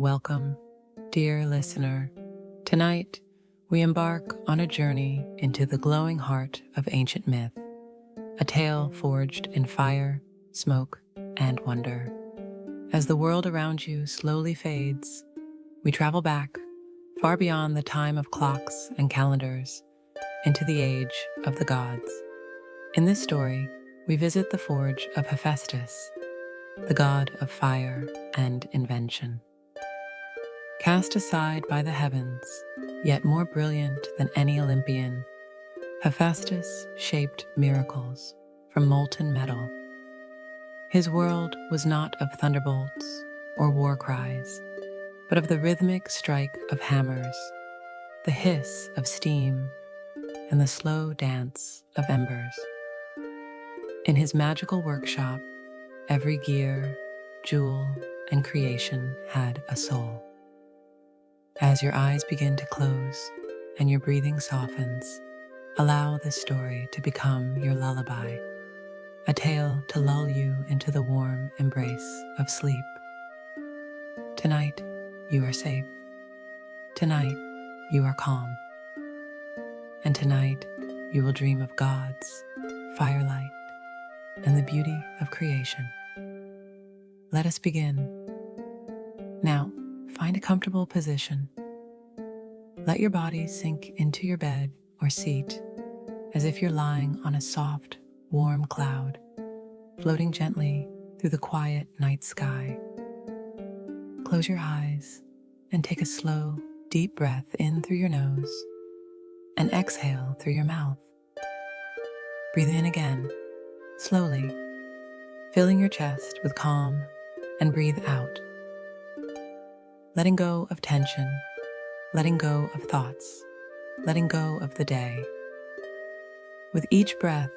welcome, dear listener. Tonight, we embark on a journey into the glowing heart of ancient myth, a tale forged in fire, smoke, and wonder. As the world around you slowly fades, we travel back, far beyond the time of clocks and calendars, into the age of the gods. In this story, we visit the forge of Hephaestus, the god of fire and invention. Cast aside by the heavens, yet more brilliant than any Olympian, Hephaestus shaped miracles from molten metal. His world was not of thunderbolts or war cries, but of the rhythmic strike of hammers, the hiss of steam, and the slow dance of embers. In his magical workshop, every gear, jewel, and creation had a soul. As your eyes begin to close and your breathing softens, allow this story to become your lullaby, a tale to lull you into the warm embrace of sleep. Tonight, you are safe. Tonight, you are calm. And tonight, you will dream of gods, firelight, and the beauty of creation. Let us begin. Now, find a comfortable position. Let your body sink into your bed or seat as if you're lying on a soft, warm cloud, floating gently through the quiet night sky. Close your eyes and take a slow, deep breath in through your nose and exhale through your mouth. Breathe in again, slowly, filling your chest with calm, and breathe out, letting go of tension, letting go of thoughts, letting go of the day. With each breath,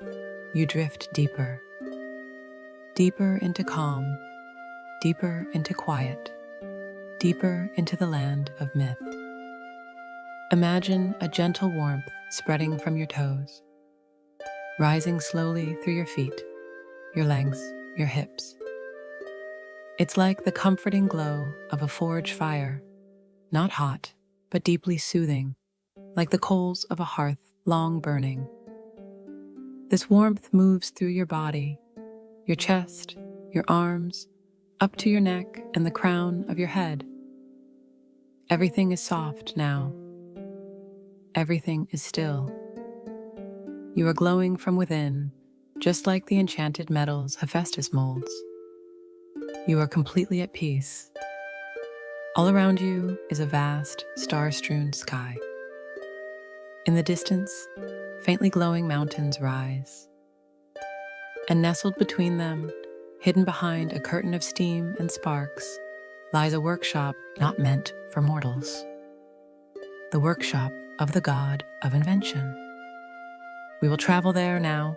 you drift deeper, deeper into calm, deeper into quiet, deeper into the land of myth. Imagine a gentle warmth spreading from your toes, rising slowly through your feet, your legs, your hips. It's like the comforting glow of a forge fire, not hot, but deeply soothing, like the coals of a hearth long burning. This warmth moves through your body, your chest, your arms, up to your neck and the crown of your head. Everything is soft now. Everything is still. You are glowing from within, just like the enchanted metals Hephaestus molds. You are completely at peace. All around you is a vast, star-strewn sky. In the distance, faintly glowing mountains rise. And nestled between them, hidden behind a curtain of steam and sparks, lies a workshop not meant for mortals. The workshop of the god of invention. We will travel there now.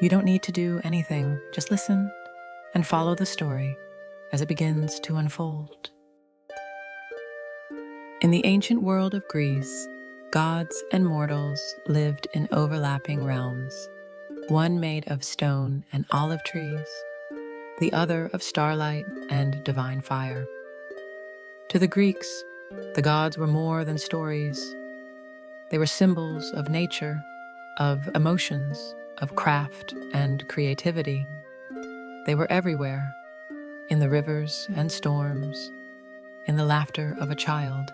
You don't need to do anything, just listen and follow the story as it begins to unfold. In the ancient world of Greece, gods and mortals lived in overlapping realms, one made of stone and olive trees, the other of starlight and divine fire. To the Greeks, the gods were more than stories. They were symbols of nature, of emotions, of craft and creativity. They were everywhere, in the rivers and storms, in the laughter of a child,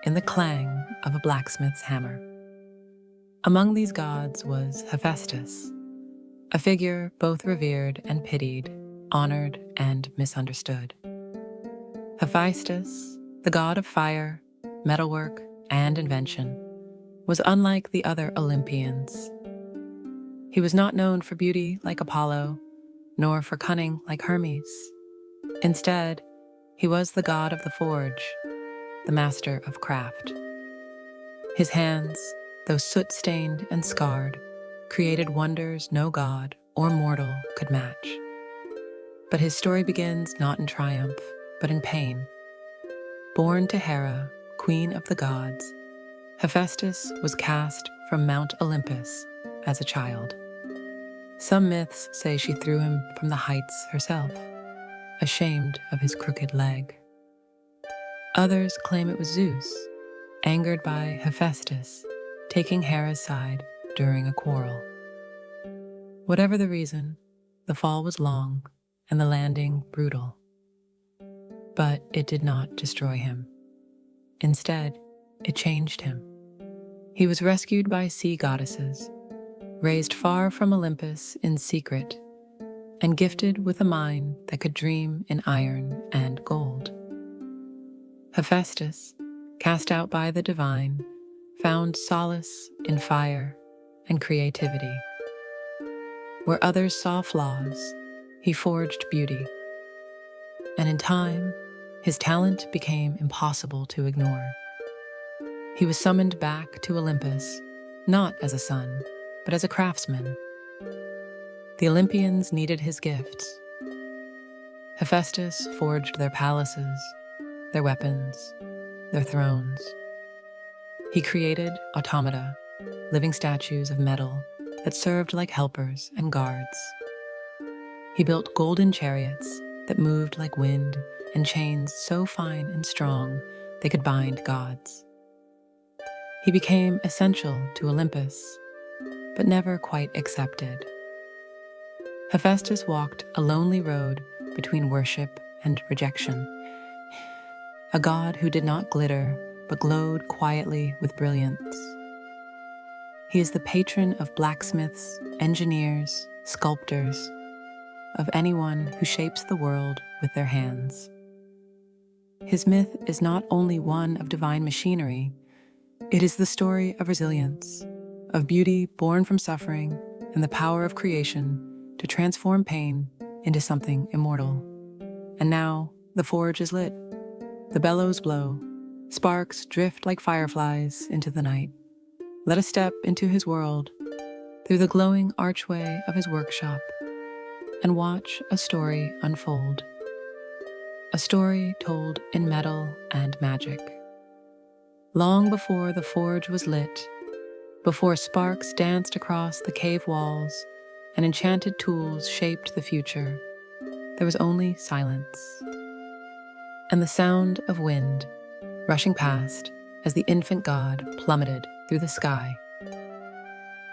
in the clang of a blacksmith's hammer. Among these gods was Hephaestus, a figure both revered and pitied, honored and misunderstood. Hephaestus, the god of fire, metalwork, and invention, was unlike the other Olympians. He was not known for beauty like Apollo, nor for cunning like Hermes. Instead, he was the god of the forge, the master of craft. His hands, though soot-stained and scarred, created wonders no god or mortal could match. But his story begins not in triumph, but in pain. Born to Hera, queen of the gods, Hephaestus was cast from Mount Olympus as a child. Some myths say she threw him from the heights herself, ashamed of his crooked leg. Others claim it was Zeus, angered by Hephaestus, taking Hera's side during a quarrel. Whatever the reason, the fall was long and the landing brutal. But it did not destroy him. Instead, it changed him. He was rescued by sea goddesses, raised far from Olympus in secret, and gifted with a mind that could dream in iron and gold. Hephaestus, cast out by the divine, found solace in fire and creativity. Where others saw flaws, he forged beauty. And in time, his talent became impossible to ignore. He was summoned back to Olympus, not as a son, but as a craftsman. The Olympians needed his gifts. Hephaestus forged their palaces, their weapons, their thrones. He created automata, living statues of metal that served like helpers and guards. He built golden chariots that moved like wind and chains so fine and strong they could bind gods. He became essential to Olympus, but never quite accepted. Hephaestus walked a lonely road between worship and rejection. A god who did not glitter, but glowed quietly with brilliance. He is the patron of blacksmiths, engineers, sculptors, of anyone who shapes the world with their hands. His myth is not only one of divine machinery, it is the story of resilience, of beauty born from suffering, and the power of creation to transform pain into something immortal. And now, the forge is lit. The bellows blow. Sparks drift like fireflies into the night. Let us step into his world, through the glowing archway of his workshop, and watch a story unfold. A story told in metal and magic. Long before the forge was lit, before sparks danced across the cave walls and enchanted tools shaped the future, there was only silence. And the sound of wind rushing past as the infant god plummeted through the sky.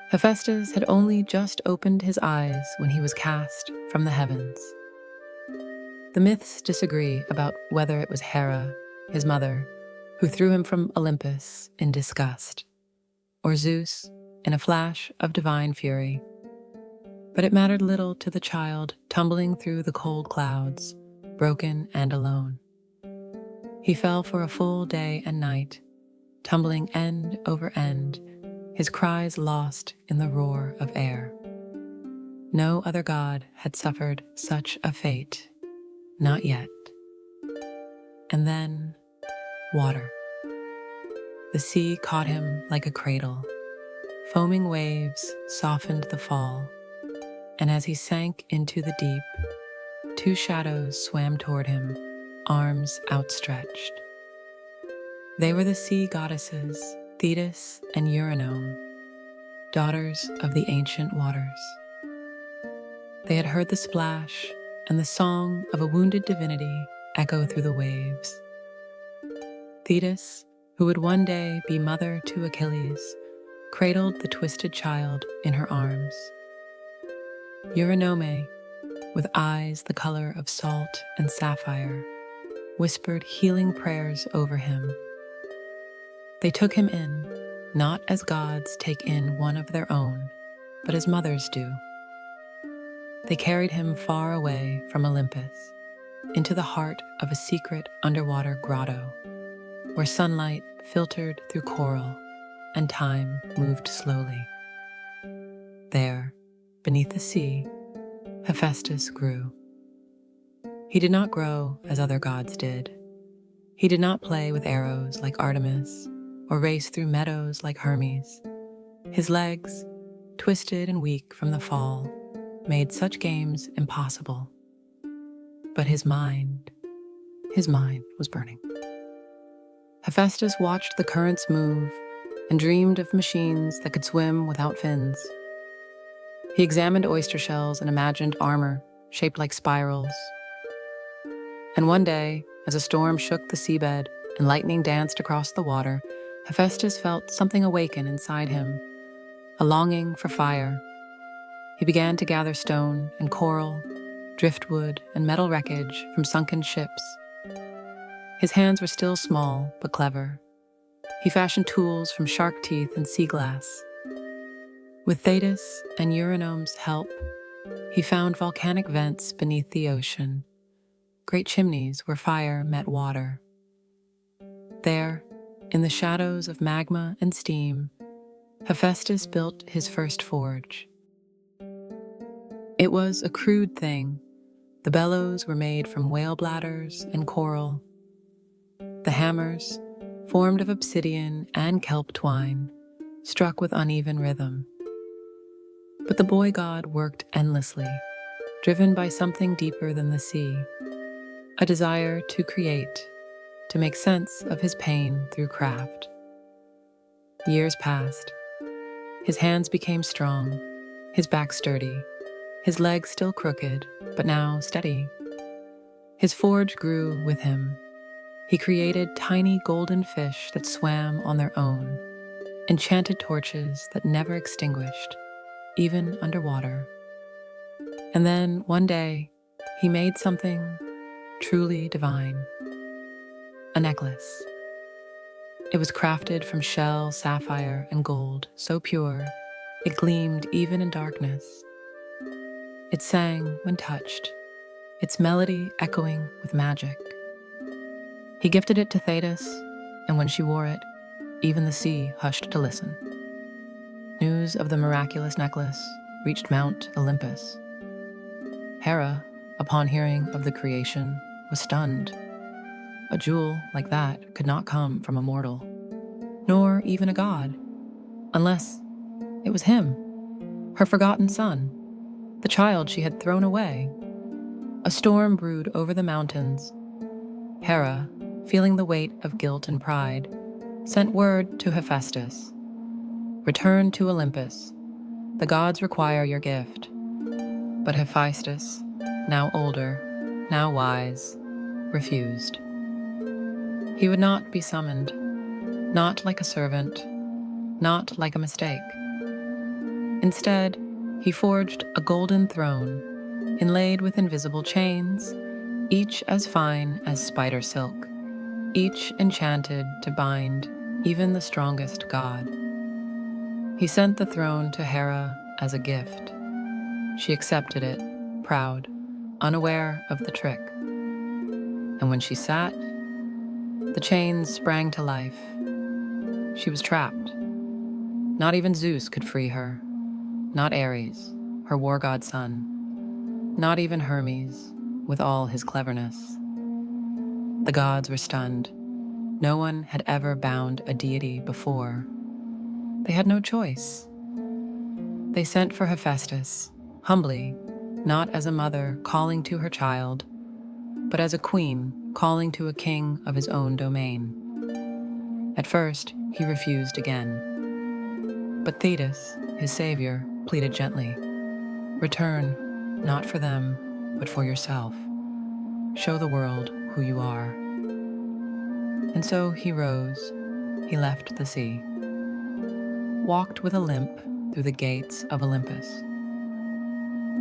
Hephaestus had only just opened his eyes when he was cast from the heavens. The myths disagree about whether it was Hera, his mother, who threw him from Olympus in disgust, or Zeus in a flash of divine fury. But it mattered little to the child tumbling through the cold clouds, broken and alone. He fell for a full day and night, tumbling end over end, his cries lost in the roar of air. No other god had suffered such a fate, not yet. And then, water. The sea caught him like a cradle. Foaming waves softened the fall, and as he sank into the deep, two shadows swam toward him, arms outstretched. They were the sea goddesses, Thetis and Eurynome, daughters of the ancient waters. They had heard the splash and the song of a wounded divinity echo through the waves. Thetis, who would one day be mother to Achilles, cradled the twisted child in her arms. Eurynome, with eyes the color of salt and sapphire, whispered healing prayers over him. They took him in, not as gods take in one of their own, but as mothers do. They carried him far away from Olympus, into the heart of a secret underwater grotto, where sunlight filtered through coral and time moved slowly. There, beneath the sea, Hephaestus grew. He did not grow as other gods did. He did not play with arrows like Artemis, or race through meadows like Hermes. His legs, twisted and weak from the fall, made such games impossible. But his mind was burning. Hephaestus watched the currents move and dreamed of machines that could swim without fins. He examined oyster shells and imagined armor shaped like spirals. And one day, as a storm shook the seabed and lightning danced across the water, Hephaestus felt something awaken inside him, a longing for fire. He began to gather stone and coral, driftwood and metal wreckage from sunken ships. His hands were still small but clever. He fashioned tools from shark teeth and sea glass. With Thetis and Eurenome's help, he found volcanic vents beneath the ocean, great chimneys where fire met water. There, in the shadows of magma and steam, Hephaestus built his first forge. It was a crude thing. The bellows were made from whale bladders and coral. The hammers, formed of obsidian and kelp twine, struck with uneven rhythm. But the boy god worked endlessly, driven by something deeper than the sea, a desire to create, to make sense of his pain through craft. Years passed. His hands became strong, his back sturdy, his legs still crooked, but now steady. His forge grew with him. He created tiny golden fish that swam on their own, enchanted torches that never extinguished, even underwater. And then, one day, he made something truly divine. A necklace. It was crafted from shell, sapphire, and gold, so pure, it gleamed even in darkness. It sang when touched, its melody echoing with magic. He gifted it to Thetis, and when she wore it, even the sea hushed to listen. News of the miraculous necklace reached Mount Olympus. Hera, upon hearing of the creation, was stunned. A jewel like that could not come from a mortal, nor even a god, unless it was him, her forgotten son, the child she had thrown away. A storm brewed over the mountains. Hera, feeling the weight of guilt and pride, sent word to Hephaestus. Return to Olympus. The gods require your gift. But Hephaestus, now older, now wise, refused. He would not be summoned, not like a servant, not like a mistake. Instead, he forged a golden throne, inlaid with invisible chains, each as fine as spider silk, each enchanted to bind even the strongest god. He sent the throne to Hera as a gift. She accepted it, proud, unaware of the trick. And when she sat, the chains sprang to life. She was trapped. Not even Zeus could free her. Not Ares, her war god son. Not even Hermes, with all his cleverness. The gods were stunned. No one had ever bound a deity before. They had no choice. They sent for Hephaestus, humbly, not as a mother calling to her child, but as a queen calling to a king of his own domain. At first, he refused again. But Thetis, his savior, pleaded gently. Return, not for them, but for yourself. Show the world who you are. And so he rose, he left the sea, walked with a limp through the gates of Olympus.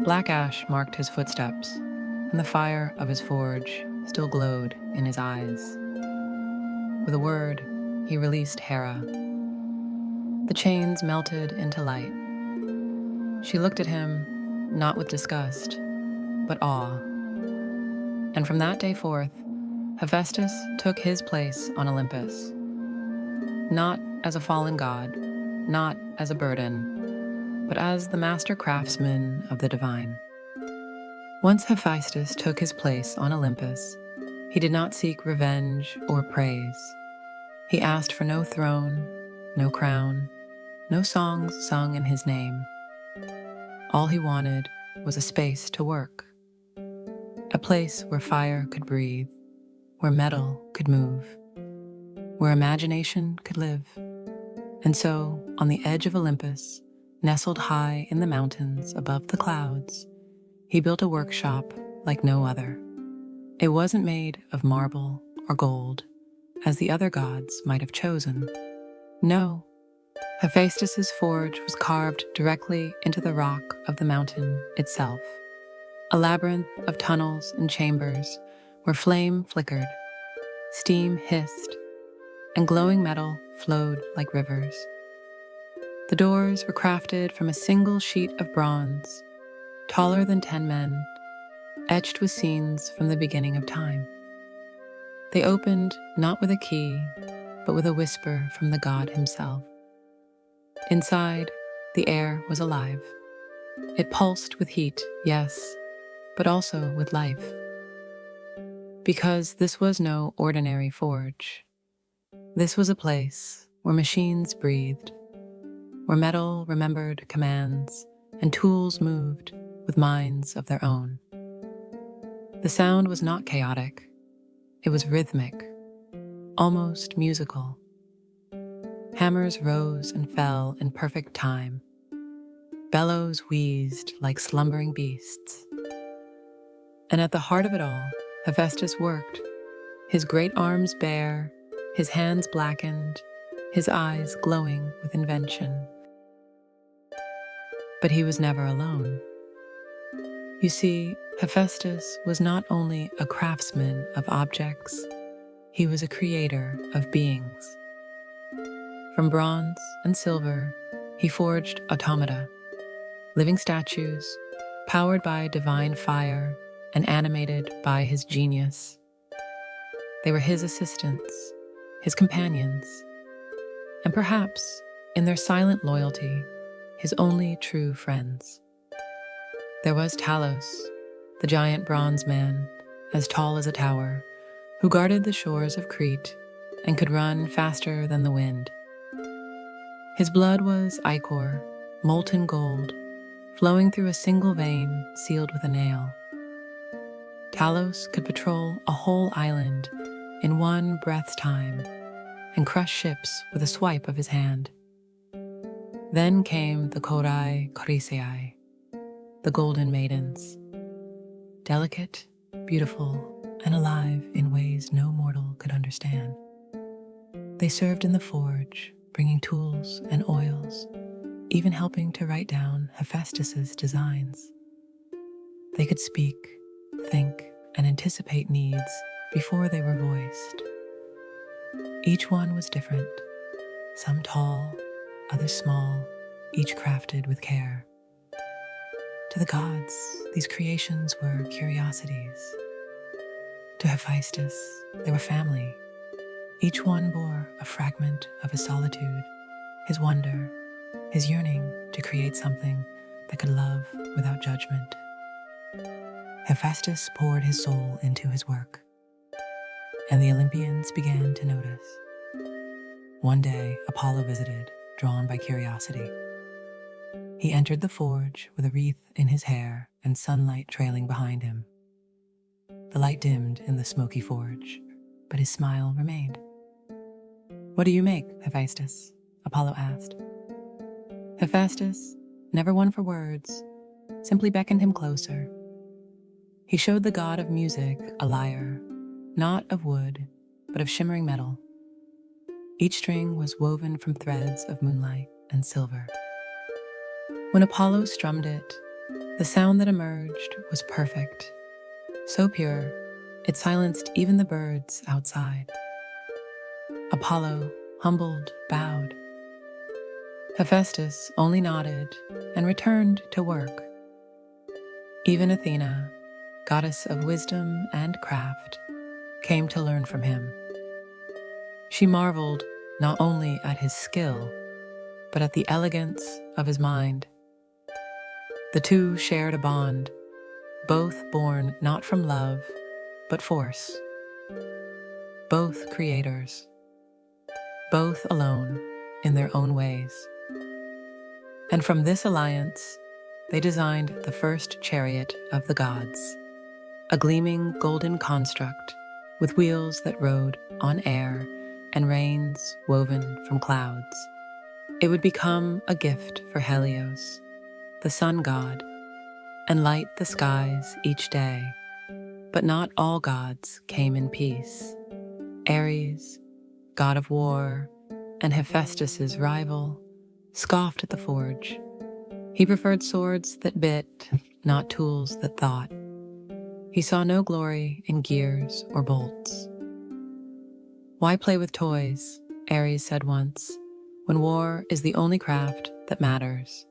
Black ash marked his footsteps, and the fire of his forge still glowed in his eyes. With a word, he released Hera. The chains melted into light. She looked at him, not with disgust, but awe. And from that day forth, Hephaestus took his place on Olympus, not as a fallen god, not as a burden, but as the master craftsman of the divine. Once Hephaestus took his place on Olympus, he did not seek revenge or praise. He asked for no throne, no crown, no songs sung in his name. All he wanted was a space to work, a place where fire could breathe, where metal could move, where imagination could live. And so, on the edge of Olympus, nestled high in the mountains above the clouds, he built a workshop like no other. It wasn't made of marble or gold, as the other gods might have chosen. No, Hephaestus's forge was carved directly into the rock of the mountain itself, a labyrinth of tunnels and chambers where flame flickered, steam hissed, and glowing metal flowed like rivers. The doors were crafted from a single sheet of bronze, taller than 10 men, etched with scenes from the beginning of time. They opened not with a key, but with a whisper from the god himself. Inside, the air was alive. It pulsed with heat, yes, but also with life. Because this was no ordinary forge. This was a place where machines breathed, where metal remembered commands and tools moved with minds of their own. The sound was not chaotic. It was rhythmic, almost musical. Hammers rose and fell in perfect time. Bellows wheezed like slumbering beasts. And at the heart of it all, Hephaestus worked, his great arms bare, his hands blackened, his eyes glowing with invention. But he was never alone. You see, Hephaestus was not only a craftsman of objects, he was a creator of beings. From bronze and silver, he forged automata, living statues, powered by divine fire and animated by his genius. They were his assistants, his companions, and perhaps, in their silent loyalty, his only true friends. There was Talos, the giant bronze man, as tall as a tower, who guarded the shores of Crete and could run faster than the wind. His blood was ichor, molten gold, flowing through a single vein sealed with a nail. Talos could patrol a whole island in one breath's time and crush ships with a swipe of his hand. Then came the Korai Chrysaei, the Golden Maidens, delicate, beautiful, and alive in ways no mortal could understand. They served in the forge, bringing tools and oils, even helping to write down Hephaestus's designs. They could speak, think, and anticipate needs before they were voiced. Each one was different, some tall, others small, each crafted with care. To the gods, these creations were curiosities. To Hephaestus, they were family. Each one bore a fragment of his solitude, his wonder, his yearning to create something that could love without judgment. Hephaestus poured his soul into his work, and the Olympians began to notice. One day, Apollo visited, drawn by curiosity. He entered the forge with a wreath in his hair and sunlight trailing behind him. The light dimmed in the smoky forge, but his smile remained. "What do you make, Hephaestus?" Apollo asked. Hephaestus, never one for words, simply beckoned him closer. He showed the god of music a lyre, not of wood, but of shimmering metal. Each string was woven from threads of moonlight and silver. When Apollo strummed it, the sound that emerged was perfect, so pure it silenced even the birds outside. Apollo, humbled, bowed. Hephaestus only nodded and returned to work. Even Athena, goddess of wisdom and craft, came to learn from him. She marveled not only at his skill, but at the elegance of his mind. The two shared a bond, both born not from love, but force. Both creators, both alone in their own ways. And from this alliance, they designed the first chariot of the gods, a gleaming golden construct with wheels that rode on air and reins woven from clouds. It would become a gift for Helios, the sun god, and light the skies each day. But not all gods came in peace. Ares, god of war and Hephaestus' rival, scoffed at the forge. He preferred swords that bit, not tools that thought. He saw no glory in gears or bolts. "Why play with toys," Ares said once, "when war is the only craft that matters?"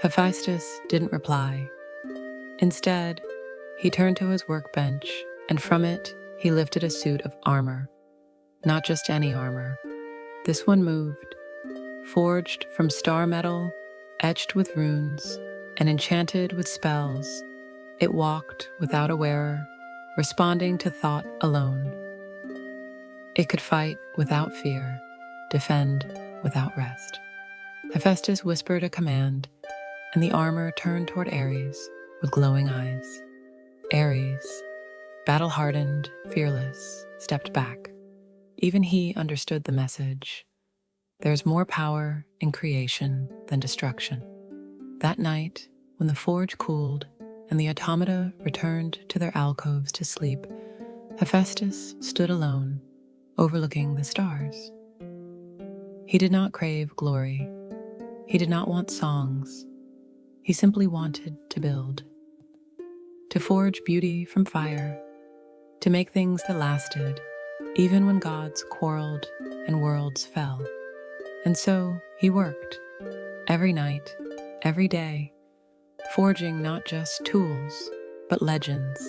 Hephaestus didn't reply. Instead, he turned to his workbench, and from it he lifted a suit of armor. Not just any armor. This one moved, forged from star metal, etched with runes, and enchanted with spells. It walked without a wearer, responding to thought alone. It could fight without fear, defend without rest. Hephaestus whispered a command, and the armor turned toward Ares with glowing eyes. Ares, battle-hardened, fearless, stepped back. Even he understood the message. There's more power in creation than destruction. That night, when the forge cooled and the automata returned to their alcoves to sleep, Hephaestus stood alone, overlooking the stars. He did not crave glory. He did not want songs. He simply wanted to build. To forge beauty from fire. To make things that lasted, even when gods quarreled and worlds fell. And so he worked, every night, every day, forging not just tools, but legends.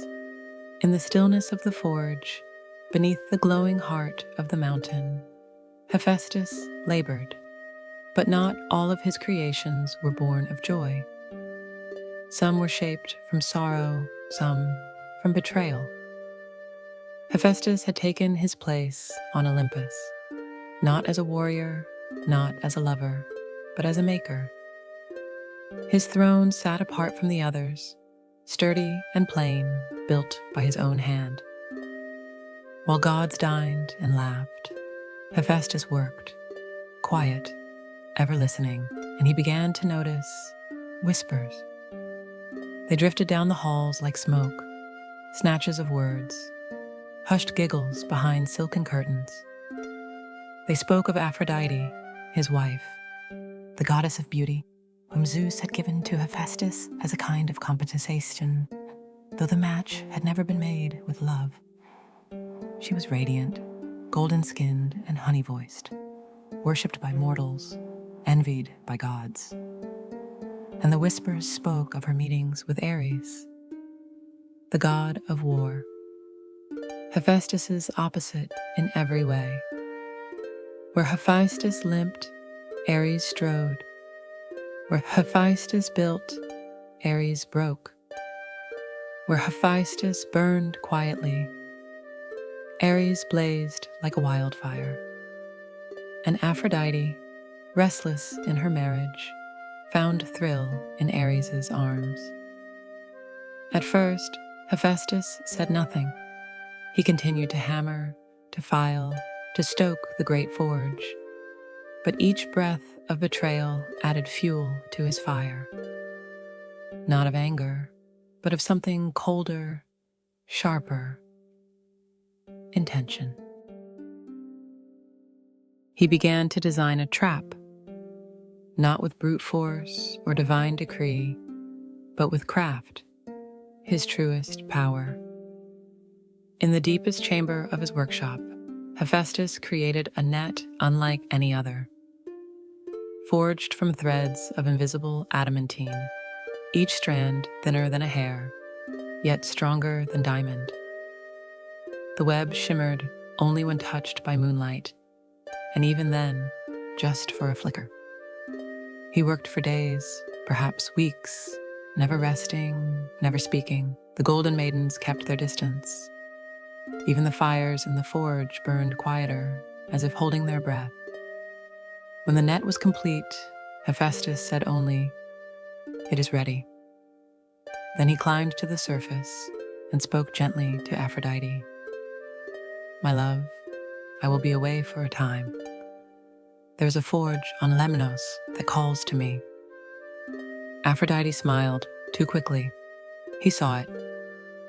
In the stillness of the forge, beneath the glowing heart of the mountain, Hephaestus labored, but not all of his creations were born of joy. Some were shaped from sorrow, some from betrayal. Hephaestus had taken his place on Olympus, not as a warrior, not as a lover, but as a maker. His throne sat apart from the others, sturdy and plain, built by his own hand. While gods dined and laughed, Hephaestus worked, quiet, ever listening, and he began to notice whispers. They drifted down the halls like smoke, snatches of words, hushed giggles behind silken curtains. They spoke of Aphrodite, his wife, the goddess of beauty, whom Zeus had given to Hephaestus as a kind of compensation, though the match had never been made with love. She was radiant, golden-skinned and honey-voiced, worshipped by mortals, envied by gods. And the whispers spoke of her meetings with Ares, the god of war, Hephaestus's opposite in every way. Where Hephaestus limped, Ares strode. Where Hephaestus built, Ares broke. Where Hephaestus burned quietly, Ares blazed like a wildfire. And Aphrodite, restless in her marriage, found thrill in Ares's arms. At first, Hephaestus said nothing. He continued to hammer, to file, to stoke the great forge. But each breath of betrayal added fuel to his fire. Not of anger, but of something colder, sharper, intention. He began to design a trap, not with brute force or divine decree, but with craft, his truest power. In the deepest chamber of his workshop, Hephaestus created a net unlike any other. Forged from threads of invisible adamantine, each strand thinner than a hair, yet stronger than diamond. The web shimmered only when touched by moonlight, and even then, just for a flicker. He worked for days, perhaps weeks, never resting, never speaking. The golden maidens kept their distance. Even the fires in the forge burned quieter, as if holding their breath. When the net was complete, Hephaestus said only, "It is ready." Then he climbed to the surface and spoke gently to Aphrodite. "My love, I will be away for a time. There's a forge on Lemnos that calls to me." Aphrodite smiled too quickly. He saw it,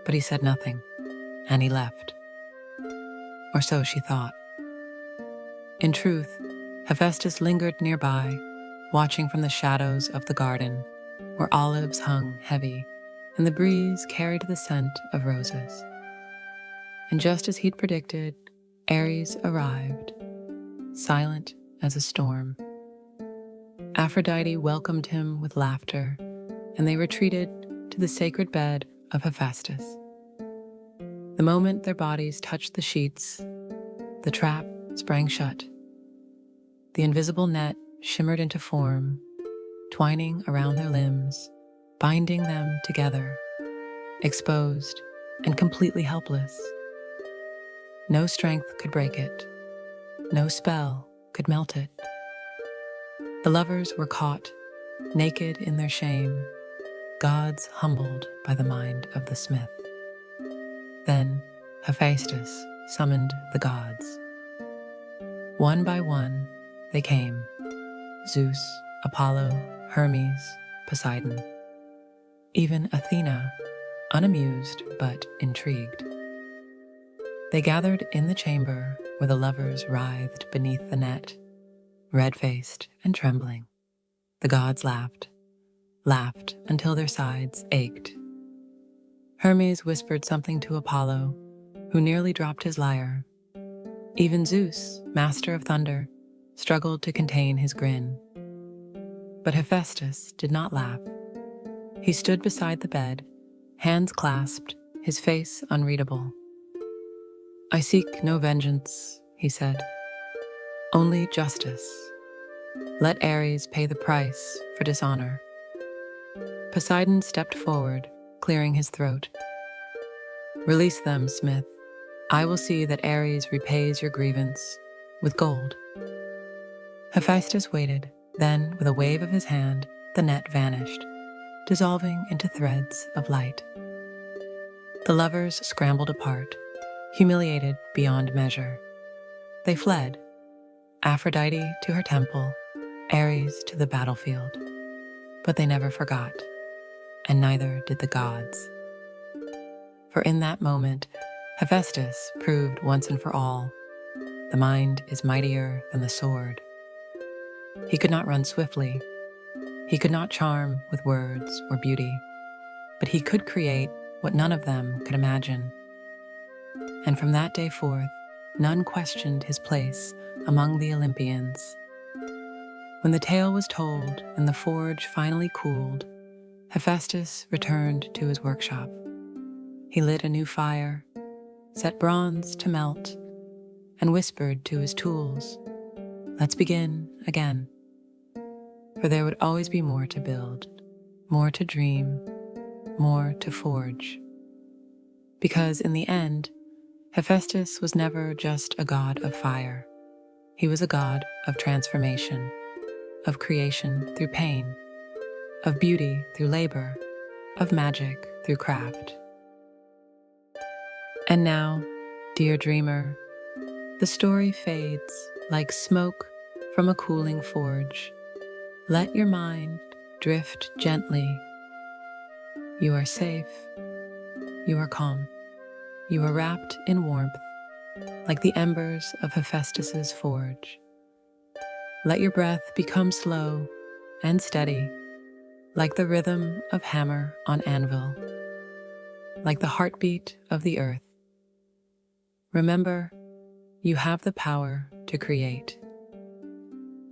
but he said nothing, and he left. Or so she thought. In truth, Hephaestus lingered nearby, watching from the shadows of the garden, where olives hung heavy and the breeze carried the scent of roses. And just as he'd predicted, Ares arrived, silent as a storm. Aphrodite welcomed him with laughter, and they retreated to the sacred bed of Hephaestus. The moment their bodies touched the sheets, the trap sprang shut. The invisible net shimmered into form, twining around their limbs, binding them together, exposed and completely helpless. No strength could break it. No spell could melt it. The lovers were caught, naked in their shame, gods humbled by the mind of the smith. Then Hephaestus summoned the gods. One by one, they came: Zeus, Apollo, Hermes, Poseidon. Even Athena, unamused but intrigued. They gathered in the chamber where the lovers writhed beneath the net, red-faced and trembling. The gods laughed until their sides ached. Hermes whispered something to Apollo, who nearly dropped his lyre. Even Zeus, master of thunder, struggled to contain his grin. But Hephaestus did not laugh. He stood beside the bed, hands clasped, his face unreadable. "I seek no vengeance," he said, "only justice. Let Ares pay the price for dishonor." Poseidon stepped forward, clearing his throat. "Release them, smith. I will see that Ares repays your grievance with gold." Hephaestus waited, then, with a wave of his hand, the net vanished, dissolving into threads of light. The lovers scrambled apart, humiliated beyond measure. They fled, Aphrodite to her temple, Ares to the battlefield. But they never forgot, and neither did the gods. For in that moment, Hephaestus proved once and for all, the mind is mightier than the sword. He could not run swiftly, he could not charm with words or beauty, but he could create what none of them could imagine. And from that day forth, none questioned his place among the Olympians. When the tale was told and the forge finally cooled, Hephaestus returned to his workshop. He lit a new fire, set bronze to melt, and whispered to his tools, "Let's begin again." For there would always be more to build, more to dream, more to forge. Because in the end, Hephaestus was never just a god of fire. He was a god of transformation, of creation through pain, of beauty through labor, of magic through craft. And now, dear dreamer, the story fades like smoke from a cooling forge. Let your mind drift gently. You are safe. You are calm. You are wrapped in warmth, like the embers of Hephaestus's forge. Let your breath become slow and steady, like the rhythm of hammer on anvil, like the heartbeat of the earth. Remember, you have the power to create,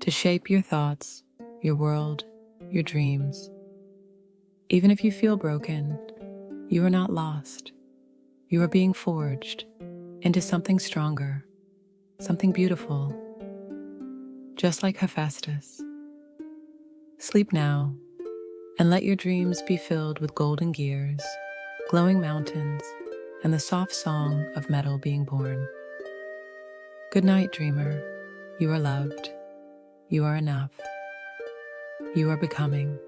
to shape your thoughts, your world, your dreams. Even if you feel broken, you are not lost. You are being forged into something stronger, something beautiful, just like Hephaestus. Sleep now, and let your dreams be filled with golden gears, glowing mountains, and the soft song of metal being born. Good night, dreamer. You are loved. You are enough. You are becoming.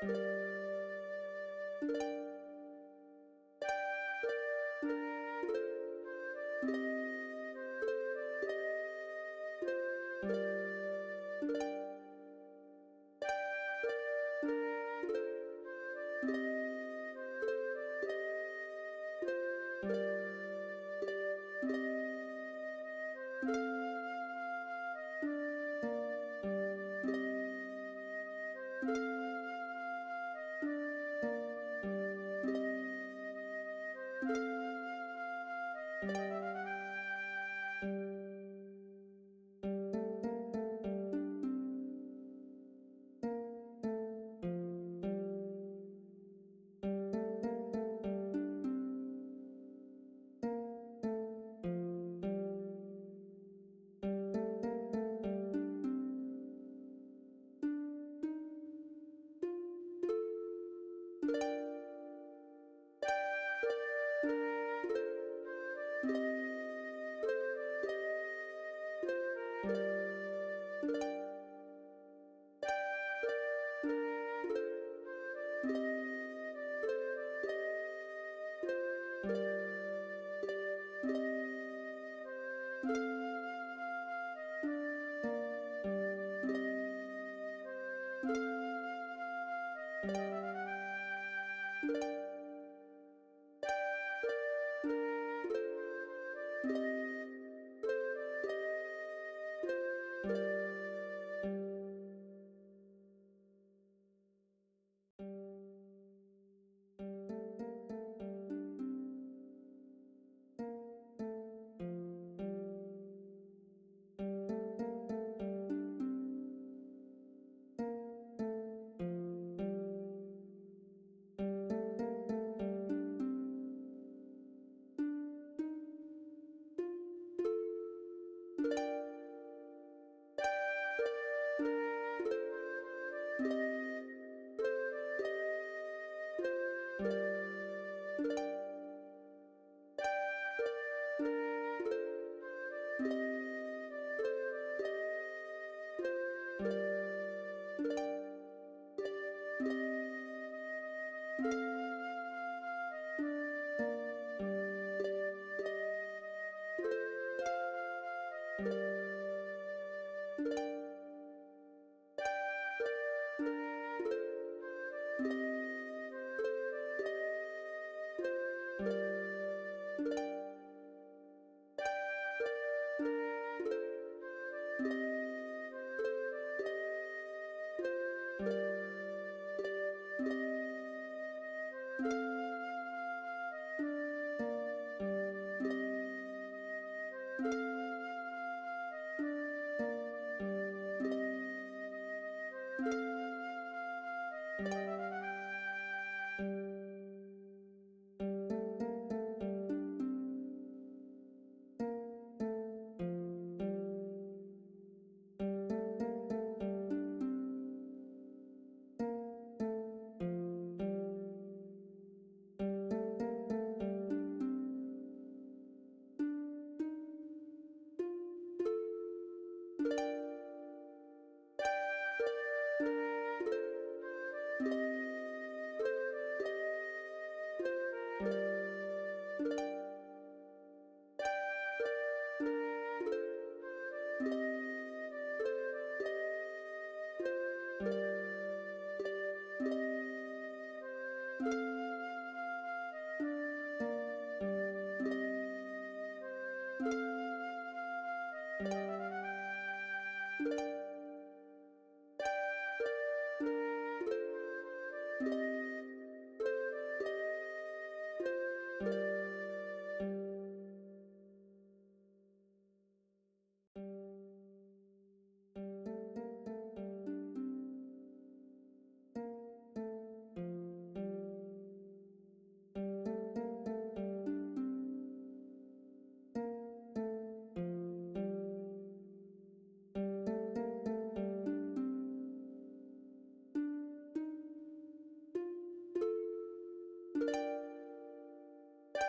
you.